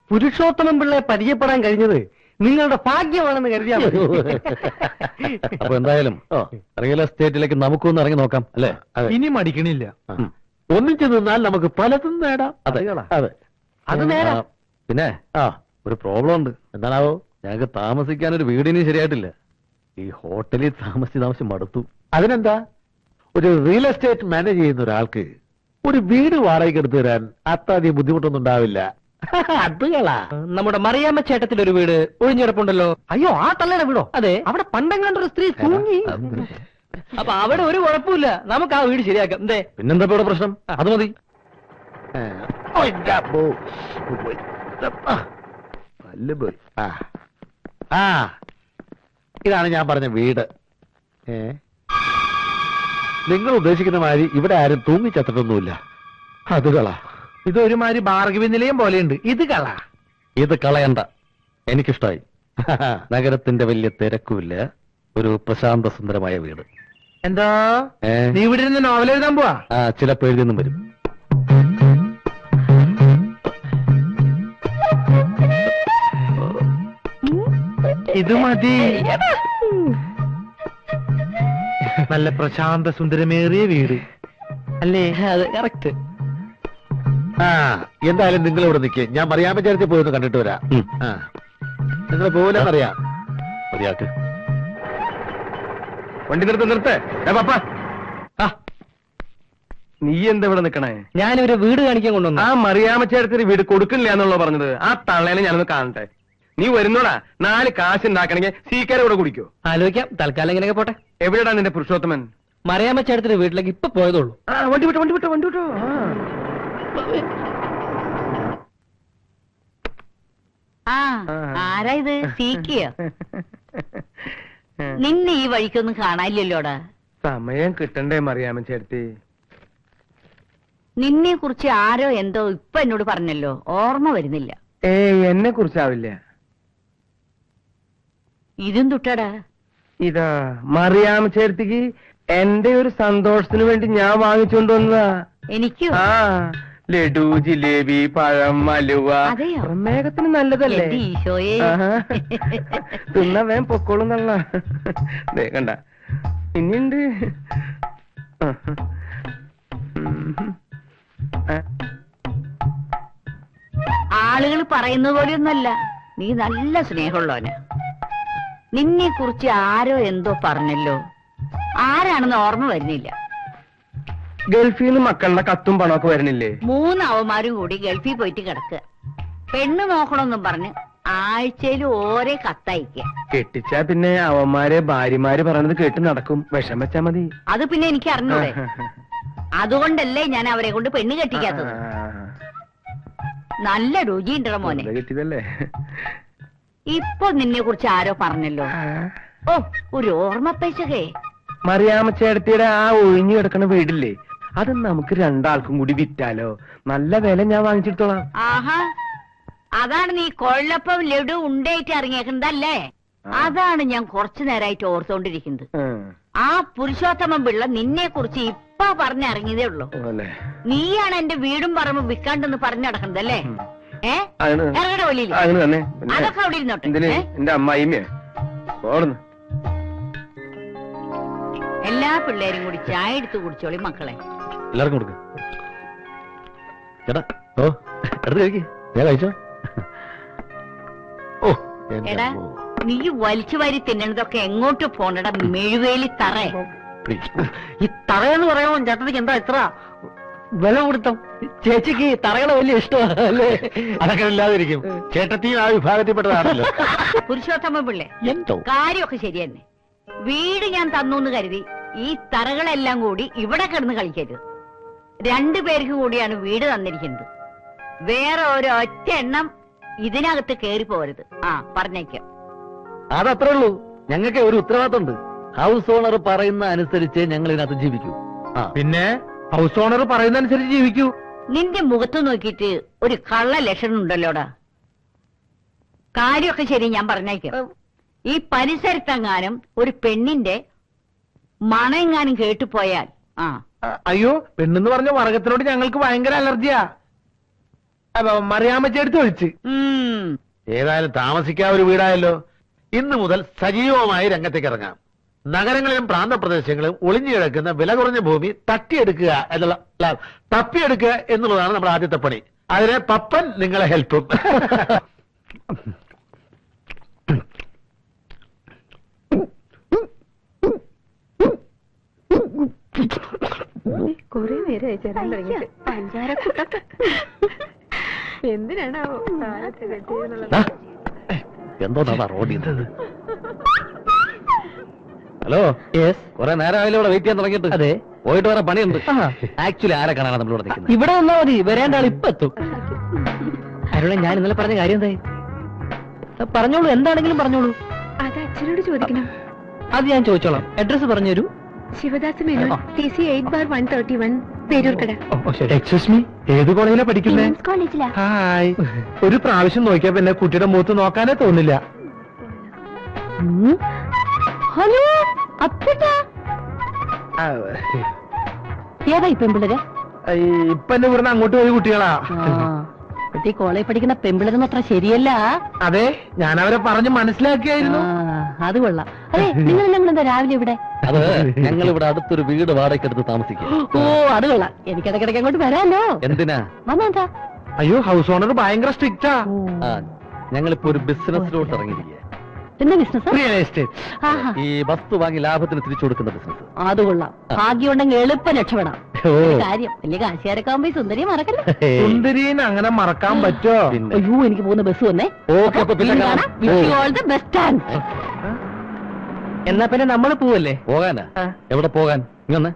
പുരുഷോത്തമൻ പിള്ളയെ പരിചയപ്പെടാൻ കഴിഞ്ഞത് നിങ്ങളുടെ ഭാഗ്യമാണെന്ന് കരുതിയാൽ മതി. അപ്പൊ എന്തായാലും റിയൽ എസ്റ്റേറ്റിലേക്ക് നമുക്കൊന്ന് ഇറങ്ങി നോക്കാം അല്ലേ? ഇനി മടിക്കണില്ല. ഒന്നിച്ചു നിന്നാൽ നമുക്ക് പലതും നേടാം. അതെ അതെ, അത് നേടാം. പിന്നെ ഒരു പ്രോബ്ലം ഉണ്ട്. എന്താണാവോ? ഞങ്ങൾക്ക് താമസിക്കാൻ ഒരു വീടിനും ശരിയായിട്ടില്ല. ഈ ഹോട്ടലിൽ താമസിച്ച് മടുത്തു. അതിനെന്താ, ഒരു റിയൽ എസ്റ്റേറ്റ് മാനേജ് ചെയ്യുന്ന ഒരാൾക്ക് ഒരു വീട് വാടകയ്ക്ക് എടുത്തു തരാൻ അത്രയധികം ബുദ്ധിമുട്ടൊന്നും ഉണ്ടാവില്ല. അതുകളാ. നമ്മുടെ മറിയാമ്മ ചേട്ടത്തിലൊരു വീട് ഒഴിഞ്ഞിടപ്പുണ്ടല്ലോ. അയ്യോ, ആ തള്ളയുടെ വീടോ? അതെ, അവിടെ പണ്ടെങ്ങാണ്ടൊരു സ്ത്രീ തൂങ്ങി. അപ്പൊ അവിടെ ഒരു കുഴപ്പമില്ല, നമുക്ക് ആ വീട് ശരിയാക്കാം. എന്തേ? പിന്നെന്താ ഇവിടെ പ്രശ്നം? അത് മതി. ഇതാണ് ഞാൻ പറഞ്ഞ വീട്. നിങ്ങൾ ഉദ്ദേശിക്കുന്ന മാതിരി ഇവിടെ ആരും തൂങ്ങിച്ചത്തിട്ടൊന്നുമില്ല. അതുകളാ. ഇതൊരുമാതിരി ഭാർഗവി നിലയം പോലെയുണ്ട്. ഇത് കള. ഇത് കളയണ്ട, എനിക്കിഷ്ടായി. നഗരത്തിന്റെ വലിയ തിരക്കുമില്ല, ഒരു പ്രശാന്ത സുന്ദരമായ വീട്. എന്താ നീ ഇവിടെ ഇരുന്ന് നോവൽ എഴുതാൻ പോവാ? ചിലപ്പോ എഴുതിയൊന്നും വരും. ഇത് മതി. നല്ല പ്രശാന്ത സുന്ദരമേറിയ വീട് അല്ലേ? അത് കറക്റ്റ്. എന്തായാലും നിങ്ങൾ ഇവിടെ നിൽക്കേ, ഞാൻ മറിയാമ്മ ചേർത്തി പോയി കണ്ടിട്ട് വരാം. നിങ്ങൾ പോലെന്നറിയാം. മതിയാക്ക്. വണ്ടി നിർത്തേ. നീ എന്താ ഇവിടെ നിക്കണേ? ഞാനിവരെ വീട് കാണിക്കാൻ കൊണ്ടുവന്നു. ആ മറിയാമ്മ ചേട്ടത്തിന് വീട് കൊടുക്കില്ല എന്നുള്ള പറഞ്ഞത്. ആ തള്ളേനെ ഞാനൊന്ന് കാണട്ടെ. നീ വരുന്നോടാ. 4 കാശ് ഉണ്ടാക്കണമെങ്കിൽ സീക്കാരെ കൂടെ കുടിക്കോ? ആലോചിക്കാം. തൽക്കാലം ഇങ്ങനെയൊക്കെ പോട്ടെ. എവിടെയാ നിന്റെ പുരുഷോത്തമൻ? മറിയാമ്മ ചേട്ടത്തിന്റെ വീട്ടിലേക്ക് ഇപ്പൊ പോയതുള്ളൂ. വണ്ടി വിട്ടോ. ആരാ ഇത്? സീക്കിയോ? നിന്നെ ഈ വഴിക്കൊന്നും കാണാനില്ലല്ലോടാ. സമയം കിട്ടണ്ടേ മറിയാമ്മ ചേട്ടത്തി? നിന്നെ കുറിച്ച് ആരോ എന്തോ ഇപ്പൊ എന്നോട് പറഞ്ഞല്ലോ, ഓർമ്മ വരുന്നില്ല. എന്നെ കുറിച്ചാവില്ല. ഇതും തുട്ടടാ. ഇതാ മറിയാമ്മ ചേട്ടത്തിക്ക് എന്റെ ഒരു സന്തോഷത്തിന് വേണ്ടി ഞാൻ വാങ്ങിച്ചുകൊണ്ടുവന്നതാ. എനിക്കോ? ലഡു, ജിലേബി, പഴം, അലുവ. പ്രമേഹത്തിന് നല്ലതല്ലേ? ഈശോയെ, തിന്ന വേം പൊക്കോളും തള്ള. കണ്ട ഇനിയുണ്ട്. ആളുകൾ പറയുന്ന പോലെയൊന്നല്ല, നീ നല്ല സ്നേഹമുള്ളവന്. നിന്നെ കുറിച്ച് ആരോ എന്തോ പറഞ്ഞല്ലോ, ആരാണെന്ന് ഓർമ്മ വരുന്നില്ല. ഗൾഫിൽ നിന്ന് മക്കളുടെ കത്തും പണമൊക്കെ വരുന്നില്ലേ? 3 അവന്മാരും കൂടി ഗൾഫിൽ പോയിട്ട് കിടക്കുക. പെണ്ണ് നോക്കണമെന്നും പറഞ്ഞ് ആഴ്ചയിൽ ഓരോ കത്തയക്കുക. കെട്ടിച്ചാ പിന്നെ അവന്മാരെ ഭാര്യമാര് പറയണത് കേട്ട് നടക്കും. വിഷം വെച്ചാ മതി. അത് പിന്നെ എനിക്ക് അറിഞ്ഞൂടെ? അതുകൊണ്ടല്ലേ ഞാൻ അവരെ കൊണ്ട് പെണ്ണ് കെട്ടിക്കാത്തത്. നല്ല രുചിയുണ്ടോ മോനെ? കെട്ടിയതല്ലേ? ഇപ്പൊ നിന്നെ കുറിച്ച് ആരോ പറഞ്ഞല്ലോ. ഓ, ഒരു ഓർമ്മ പേശകേ. മറിയാമ്മ ചേട്ടത്തിയുടെ ആ ഒഴിഞ്ഞു കിടക്കണ വീടില്ലേ, അത് നമുക്ക് 2 ആൾക്കും കൂടി വിറ്റാലോ? നല്ല വില ഞാൻ വാങ്ങിച്ചിടത്തോളാം. ആഹാ, അതാണ് നീ കൊള്ളപ്പം ലഡു ഉണ്ടായിട്ട് ഇറങ്ങിയേക്കുന്നതല്ലേ? അതാണ് ഞാൻ കുറച്ചു നേരമായിട്ട് ഓർത്തോണ്ടിരിക്കുന്നത്. ആ പുരുഷോത്തമൻ പിള്ള നിന്നെ കുറിച്ച് ഇപ്പൊ പറഞ്ഞിറങ്ങിയതേ ഉള്ളൂ. നീയാണ് എന്റെ വീടും പറമ്പും വിൽക്കാണ്ടെന്ന് പറഞ്ഞു നടക്കുന്നതല്ലേ? ഇറങ്ങടെ വെളിയിൽ. അതൊക്കെ അവിടെ ഇരുന്നോട്ടെ. എന്റെ അമ്മായിമ്മേ, എല്ലാ പിള്ളേരും കൂടി ചായ എടുത്ത് കുടിച്ചോളി മക്കളെ. എല്ലാവർക്കും കൊടുക്ക. ചേട്ടാ, എടുത്ത് കഴിക്ക്. ഞാൻ കഴിച്ചോ? എടാ, നീ വലിച്ചു വാരി തിന്നണതൊക്കെ എങ്ങോട്ട് പോണടാ മെഴുവേലി തറ. ഈ തറയെന്ന് പറയാമോ ചേട്ടനിക്ക്? എന്താ ഇത്ര വില കൊടുത്തോ? ചേച്ചിക്ക് തറകളെ വലിയ ഇഷ്ടമല്ലേ? അതൊക്കെ ഇല്ലാതിരിക്കും. ചേട്ടത്തി ആ വിഭാഗത്തിൽപ്പെട്ടതാണല്ലോ. പുരുഷോത്തമ പിള്ളേ, കാര്യമൊക്കെ ശരി തന്നെ. വീട് ഞാൻ തന്നു കരുതി ഈ തറകളെല്ലാം കൂടി ഇവിടെ കിടന്ന് കളിക്കരുത്. 2 പേർക്ക് കൂടിയാണ് വീട് തന്നിരിക്കുന്നത്. വേറെ ഒരൊറ്റ എണ്ണം ഇതിനകത്ത് കേറി പോരുത്. പറഞ്ഞേക്കാം. അതത്രേ ഉള്ളൂ. ഞങ്ങൾക്ക് ഒരു ഉത്തരവാദിത്തമുണ്ട്. ഹൗസ് ഓണർ പറയുന്ന അനുസരിച്ച് ഞങ്ങൾ ഇതിനകത്ത് ജീവിക്കൂ. പിന്നെ ഹൗസ് ഓണർ പറയുന്ന അനുസരിച്ച് ജീവിക്കൂ. നിന്റെ മുഖത്ത് നോക്കിയിട്ട് ഒരു കള്ള ലക്ഷണം ഉണ്ടല്ലോടാ. കാര്യമൊക്കെ ശരി, ഞാൻ പറഞ്ഞേക്കാം. ഈ പരിസരത്തെങ്ങാനും ഒരു പെണ്ണിന്റെ മണമെങ്ങാനും കേട്ടുപോയാൽ അയ്യോ, പെണ്ണെന്ന് പറഞ്ഞ വർഗത്തിനോട് ഞങ്ങൾക്ക് ഭയങ്കര അലർജിയാ. മറിയാമ്മച്ചെടുത്ത് ഒഴിച്ച്. ഏതായാലും താമസിക്കാൻ ഒരു വീടായല്ലോ. ഇന്ന് മുതൽ സജീവമായി രംഗത്തേക്ക് ഇറങ്ങാം. നഗരങ്ങളിലും പ്രാന്തപ്രദേശങ്ങളിലും ഒളിഞ്ഞു കിടക്കുന്ന വില കുറഞ്ഞ ഭൂമി തട്ടിയെടുക്കുക തപ്പിയെടുക്കുക എന്നുള്ളതാണ് നമ്മുടെ ആദ്യത്തെ പണി. അതിന് പപ്പൻ നിങ്ങളെ ഹെൽപ്പും. കൊറേ നേരമായി ചേരാൻ തുടങ്ങിയിട്ട് പഞ്ചാര എന്തിനാണാവോ എന്തോ റോഡിൽ ഹലോ കുറെ നേരമായാലും ഇവിടെ വെയിറ്റ് ചെയ്യാൻ തുടങ്ങിയിട്ട്. അതെ, പോയിട്ട് വേറെ പണിയുണ്ട്. ആക്ച്വലി ആരെ കാണാനാണ് നമ്മളിവിടെ നിൽക്കുന്നത്? ഇവിടെ വന്നാ മതി, വരേണ്ട ആൾ ഇപ്പൊ എത്തും. അരുണ, ഞാൻ ഇന്നലെ പറഞ്ഞ കാര്യം എന്തായി? പറഞ്ഞോളൂ, എന്താണെങ്കിലും പറഞ്ഞോളൂ. അത് അച്ഛനോട് ചോദിക്കണം. അത് ഞാൻ ചോദിച്ചോളാം. അഡ്രസ് പറഞ്ഞു തരൂ. Sivadas Menon, TC 8/131, Peroorkada. Excuse me, ഏത് കോളേജിലാ പഠിക്കുന്നേ? കോളേജിലാ. ഹായ്. ഒരു പ്രാവശ്യം നോക്കിയാ പിന്നെ കുട്ടിയുടെ മൂത്ത് നോക്കാനേ തോന്നില്ല. ഹലോ അപ്പട്ടാ, ഏതാ ഈ പെമ്പിള്ളര്? ഇപ്പൊ എന്നെ ഇവിടുന്ന് അങ്ങോട്ട് പോയി കുട്ടികളാ. ഈ കോളേജ് പഠിക്കുന്ന പെമ്പിള്ളരൊന്നും അത്ര ശരിയല്ല. അതെ, ഞാൻ അവരെ പറഞ്ഞ് മനസ്സിലാക്കിയായിരുന്നു. അത് കൊള്ളാം. അതെ, നിങ്ങളെല്ലാം കൂടെ എന്താ രാവിലെ ഇവിടെ? അത് ഞങ്ങൾ ഇവിടെ അടുത്തൊരു വീട് വാടകയ്ക്ക് എടുത്ത് താമസിക്കും. ഓ, അത് കൊള്ളാം. എനിക്കിടയ്ക്കിടയ്ക്ക് അങ്ങോട്ട് വരാമല്ലോ. എന്തിനാ? വന്നാ? അയ്യോ, ഹൗസ് ഓണർ ഭയങ്കര സ്ട്രിക്റ്റാ. ഞങ്ങളിപ്പോ ഒരു ബിസിനസ്സിലോട്ട് ഇറങ്ങിയിരിക്കുക. എന്താ ബിസിനസ്? Real estate. ഈ വസ്തു വാങ്ങി ലാഭത്തിന് തിരിച്ചു കൊടുക്കുന്ന ബിസിനസ്. അത് കൊള്ളാം. ഭാഗ്യമുണ്ടെങ്കിൽ എളുപ്പം രക്ഷപ്പെടാം. കാര്യം വലിയ കാശിയാരൊക്കെ ആവുമ്പോ ഈ സുന്ദരിയെ മറക്കല്ലേ. സുന്ദരീനെ അങ്ങനെ മറക്കാൻ പറ്റോ? അയ്യോ, എനിക്ക് പോകുന്ന ബസ് വന്നേ. എന്നാ പിന്നെ നമ്മൾ പോവല്ലേ? പോകാനാ? എവിടെ പോകാൻ? ഇങ്ങനെ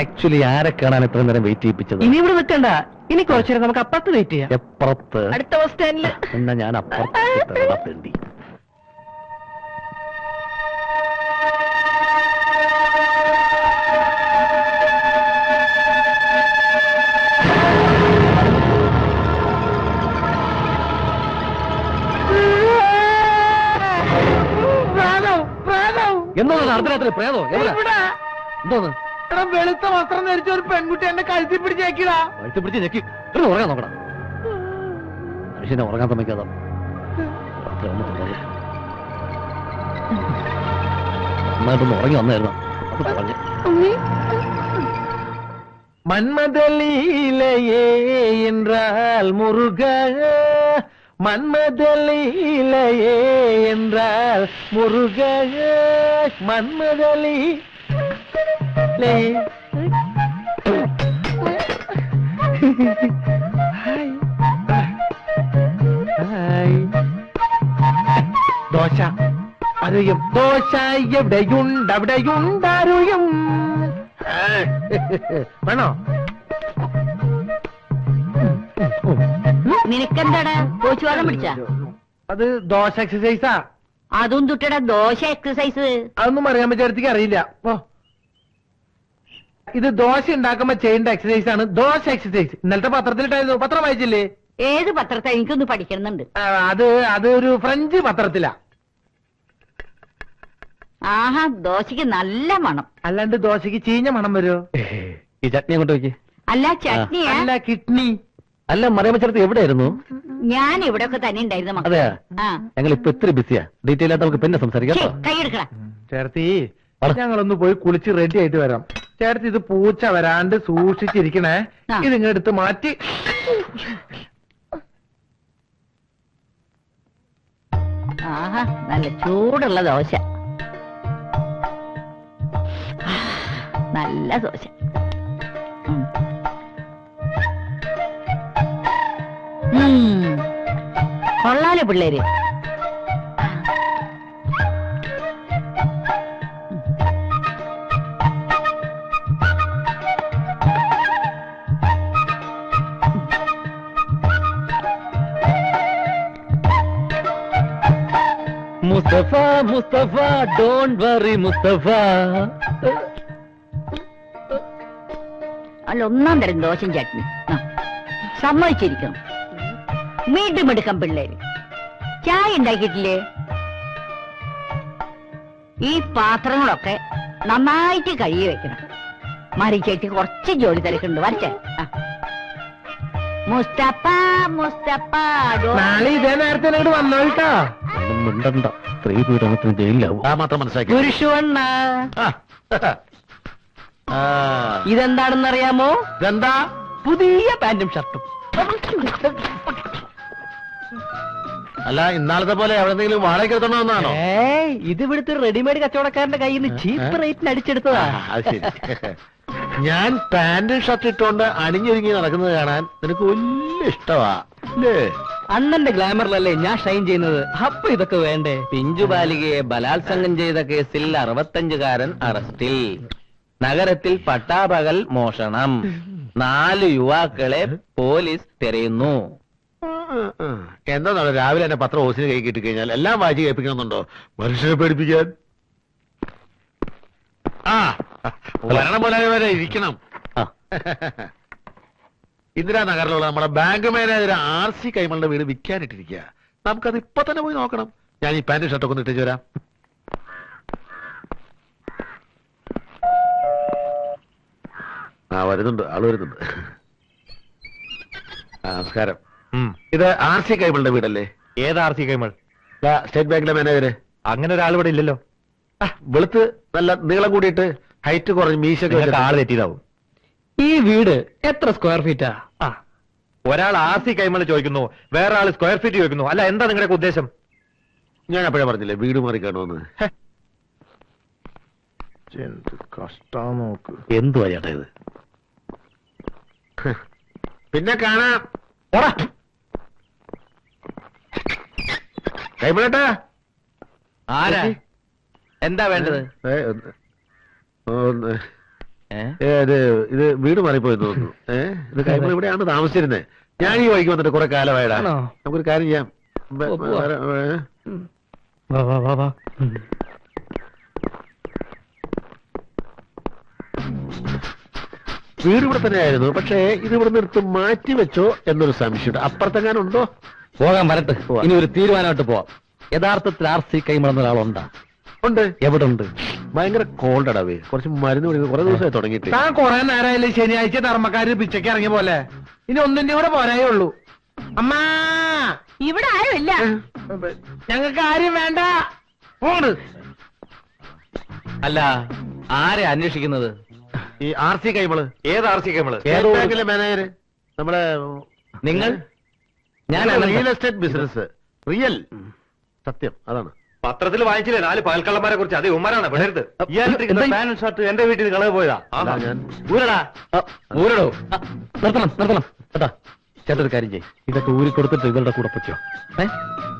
ആക്ച്വലി ആരെ കാണാൻ എത്ര നേരം വെയിറ്റ് ചെയ്യിപ്പിച്ചത്? ഇനി ഇവിടെ നിൽക്കണ്ട, ഇനി കുറച്ചു നേരം നമുക്ക് അപ്പുറത്ത് വെയിറ്റ് ചെയ്യാം. എപ്പുറത്ത്? അടുത്ത ബസ് സ്റ്റാൻഡില്. എന്നാ ഞാൻ അപ്പുറത്ത്. എന്തോന്ന് അർദ്ധരാത്രി പ്രേതോ? എന്തോന്ന്? വെളുത്ത വസ്ത്രം ധരിച്ച ഒരു പെൺകുട്ടി എന്നെ കഴുത്തി പിടിച്ചേക്കിടാ. കഴുത്തി പിടിച്ച് ഞെക്കി ഉറങ്ങാൻ നോക്കണം. മനുഷ്യനെ ഉറങ്ങാൻ സമ്മതിക്കാതെ നന്നായിട്ടൊന്ന് ഉറങ്ങി വന്നായിരുന്നു. അത് പറഞ്ഞു. മന്മദലീലയേ என்றால் മുരുക, மன்மதலீலையே என்றால் முருக, மன்மதலீ ദോശ അറിയും. ദോശ എവിടെയുണ്ടവിടെയുണ്ടറിയും. വേണോ? നിനക്കെന്താടാ കോച്ചുവാദം പിടിച്ച? അത് ദോശ എക്സസൈസാ. അതും തുട്ടടാ ദോശ എക്സസൈസ്. അതൊന്നും അറിയാൻ പറ്റിയ അറിയില്ല. ഓ, ഇത് ദോശ ഉണ്ടാക്കുമ്പോ ചെയ്യേണ്ട എക്സസൈസ് ആണ് ദോശ എക്സസൈസ്. ഇന്നലത്തെ പത്രത്തിലിട്ടായിരുന്നു. പത്രം വായിച്ചില്ലേ? ഏത് പത്രത്തെ? എനിക്കൊന്ന് പഠിക്കുന്നുണ്ട്. അത് ഒരു ഫ്രഞ്ച് പത്രത്തിലാ. ആഹാ, ദോശക്ക് നല്ല മണം. അല്ലാണ്ട് ദോശക്ക് ചീഞ്ഞ മണം വരുമോ? ഈ ചട്നി അങ്ങോട്ട് വയ്ക്ക്. അല്ല ചട്നിയാ? അല്ല, കിഡ്നി. അല്ല, മറിയമ്മച്ചേർത്ത് എവിടെയായിരുന്നു? ഞാൻ ഇവിടെയൊക്കെ തന്നെ ഉണ്ടായിരുന്നു മക്കളെ. അതെയാ? ഞങ്ങൾ ഇപ്പൊ ഇത്ര ബിസിയാ. ഡീറ്റെയിൽ ആയിട്ട് നമുക്ക് പിന്നെ സംസാരിക്കാം. കൈയെടുക്കടാ ചേർത്തി, ഞങ്ങളൊന്ന് പോയി കുളിച്ച് റെഡി ആയിട്ട് വരാം. ചേർത്തി, ഇത് പൂച്ച വരാണ്ട് സൂക്ഷിച്ചിരിക്കണേ. ഇതിങ്ങെടുത്ത് മാറ്റി. ആഹാ, നല്ല ചൂടുള്ള ദോശ. നല്ല ദോശ. കൊള്ളാലോ പിള്ളേര്. Mustafa Mustafa don't worry Mustafa. അല്ല, ഒന്നാം തരം ദോശയും ചട്നി. സമ്മതിച്ചിരിക്കണം. വീണ്ടും എടുക്കാം പിള്ളേര്. ചായ ഉണ്ടാക്കിയിട്ടില്ലേ? ഈ പാത്രങ്ങളൊക്കെ നന്നായിട്ട് കഴുകി വെക്കണം. മറിച്ചേട്ടി കുറച്ച് ജോലി തിരക്കുണ്ട്. വരച്ചേ. മുസ്തഫ മുസ്തഫ നാളെ ഇതേ നേരത്തെ ഇങ്ങോട്ട് വന്നോട്ടോ. മിണ്ടണ്ട, സ്ത്രീ പീഡനത്തിന് ജയിലിലാവും. ആ മാത്രം മനസ്സിലാക്കി. പുരുഷവണ്ണ, ആ. ഇതെന്താണെന്നറിയാമോ? ഇതെന്താ? പുതിയ പാന്റും ഷർട്ടും. അല്ല, ഇന്നാളത്തെ പോലെ എവിടെന്തെങ്കിലും വാടകയ്ക്ക് എത്തണമെന്നാണോ? ഇത് ഇവിടുത്തെ റെഡിമെയ്ഡ് കച്ചവടക്കാരന്റെ കയ്യിൽ നിന്ന് ചീപ്പ് റേറ്റിന് അടിച്ചെടുത്തതാ. അത് ശരി. ഞാൻ പാന്റും ഷർട്ട് ഇട്ടുകൊണ്ട് അണിഞ്ഞൊരുങ്ങി നടക്കുന്നത് കാണാൻ നിനക്ക് വലിയ ഇഷ്ടമാ അല്ലേ? അണ്ണന്റെ ഗ്ലാമറിലല്ലേ ഞാൻ ഷൈൻ ചെയ്യുന്നത്. അപ്പൊ ഇതൊക്കെ വേണ്ടേ? പിഞ്ചു ബാലികയെ ബലാത്സംഗം ചെയ്ത കേസിൽ 65-കാരൻ അറസ്റ്റിൽ. നഗരത്തിൽ പട്ടാപകൽ മോഷണം. 4 യുവാക്കളെ പോലീസ് തിരയുന്നു. എന്താ രാവിലെ എന്നെ പത്രം ഓസിന് കൈ കിട്ടി കഴിഞ്ഞാൽ എല്ലാം വായിച്ച് കേൾപ്പിക്കണമെന്നുണ്ടോ? മനുഷ്യനെ പേടിപ്പിക്കാൻ. ആ, വരണം പോലെ വരെ ഇരിക്കണം. ഇന്ദിരാനഗറിലുള്ള നമ്മുടെ ബാങ്ക് മാനേജർ RC കൈമളുടെ വീട് വിൽക്കാനിട്ടിരിക്കുക. നമുക്കത് ഇപ്പൊ തന്നെ പോയി നോക്കണം. ഞാൻ ഈ പാന്റ് ഷർട്ടൊക്കെ ഒന്ന് ഇട്ടേച്ച് വരാം. ആ, വരുന്നുണ്ട്, ആള് വരുന്നുണ്ട്. നമസ്കാരം. ഇത് RC കൈമളുടെ വീടല്ലേ? ഏത് RC കൈമൾ? സ്റ്റേറ്റ് ബാങ്കിലെ മാനേജര്. അങ്ങനെ ഒരാൾ ഇവിടെ ഇല്ലല്ലോ. വെളുത്ത് നല്ല നീളം കൂടിയിട്ട് ഹൈറ്റ് കുറഞ്ഞ് മീശൊക്കെ ആള് തെറ്റിയതാവും. ഈ വീട് എത്ര സ്ക്വയർ ഫീറ്റാ? ഒരാൾ RC കൈമൾ ചോദിക്കുന്നു, വേറെ ആള് സ്ക്വയർ ഫീറ്റ് ചോദിക്കുന്നു. അല്ല, എന്താ നിങ്ങളുടെ ഉദ്ദേശം? ഞാൻ അപ്പോഴേ പറഞ്ഞില്ലേ വീട് മാറി കാണുമെന്ന്. കഷ്ടം നോക്ക്. എന്തുവാ ചേട്ടാ ഇത്? പിന്നെ കാണാം. കൈമളേട്ടാ. ആരാ? എന്താ വേണ്ടത്? ഇത് വീട് മാറിപ്പോയി തോന്നുന്നു. ഇത് കൈമൾ ഇവിടെയാണ് താമസിച്ചിരുന്നത്. ഞാൻ ഈ വഴിക്ക് വന്നിട്ട് കുറെ കാലമായിടാ. നമുക്കൊരു കാര്യം ചെയ്യാം. വീട് ഇവിടെ തന്നെയായിരുന്നു. പക്ഷേ ഇത് ഇവിടെ നിർത്ത് മാറ്റി വെച്ചോ എന്നൊരു സംശയമുണ്ട്. അപ്പുറത്തെങ്ങാനുണ്ടോ? പോകാൻ വരട്ടെ. ഇനി ഒരു തീരുമാനമായിട്ട് പോവാം. യഥാർത്ഥത്തിൽ RC കൈമളെന്ന ഒരാളുണ്ടാ? ഉണ്ട്. എവിടെ ഉണ്ട്? ഭയങ്കര കോൾഡ് അടവേ. കുറച്ച് മരുന്ന് കുടിക്കുന്നത് കുറെ ദിവസമായി തുടങ്ങിയിട്ട്. താൻ കുറെ നേരമായില്ലേ ശനിയാഴ്ച ധർമ്മക്കാര് പിച്ചയ്ക്ക് ഇറങ്ങിയ പോലെ. ഇനി ഒന്നിന്റെ കൂടെ പോരായേ ഉള്ളൂ. അമ്മാ, ഇവിടെ ആരുമില്ല. ഞങ്ങൾക്ക് ആരും വേണ്ട. പോണ്. അല്ല, ആരെ അന്വേഷിക്കുന്നത്? ഈ RC കൈമള്. ഏത് RC കൈമള്? സ്റ്റേറ്റ് ബാങ്കിലെ മാനേജർ. നമ്മുടെ നിങ്ങൾ? ഞാൻ റിയൽ എസ്റ്റേറ്റ് ബിസിനസ്. റിയൽ സത്യം അതാണ്. പത്രത്തിൽ വായിച്ചില്ലേ 4 പാൽക്കള്ളന്മാരെ കുറിച്ച്? അത് ഉമ്മാരാണ് വിടരുത്. പാൻ ഷർട്ട് എന്റെ വീട്ടിൽ നിന്ന് കളവ് പോയതാ. ഞാൻ ഊരടാ, ഊരടോ. നിർത്തണം, നിർത്തണം കേട്ടാ. ചേട്ടൊരു കാര്യം ചെയ്യും, ഇതൊക്കെ ഊരി കൊടുത്തിട്ട് ഇവരുടെ കൂടെ പൊയ്ക്കോ.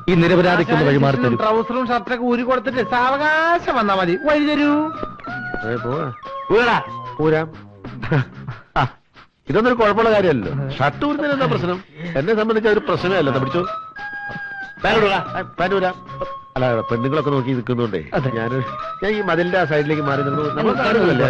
ഈ നിരപരാധിക്കുന്ന വഴിമാറി തരും. ട്രൗസറും ഷർട്ടൊക്കെ ഊരി കൊടുത്തിട്ട് സാവകാശം വന്നാ മതി. വഴി തരൂ. പോവാ ഊരാം. ഇതൊന്നും ഒരു കുഴപ്പമുള്ള കാര്യമല്ലോ. ഷർട്ട് ഊരുന്നതിന് എന്താ പ്രശ്നം? എന്നെ സംബന്ധിച്ച ഒരു പ്രശ്നമേ അല്ല. പിടിച്ചു പാനൂരാ. അല്ല, പെണ്ണുങ്ങളൊക്കെ നോക്കി നിൽക്കുന്നുണ്ടേ ഞാൻ ഈ മതിലിന്റെ ആ സൈഡിലേക്ക് മാറി നമ്മൾ കാണുന്നില്ലേ?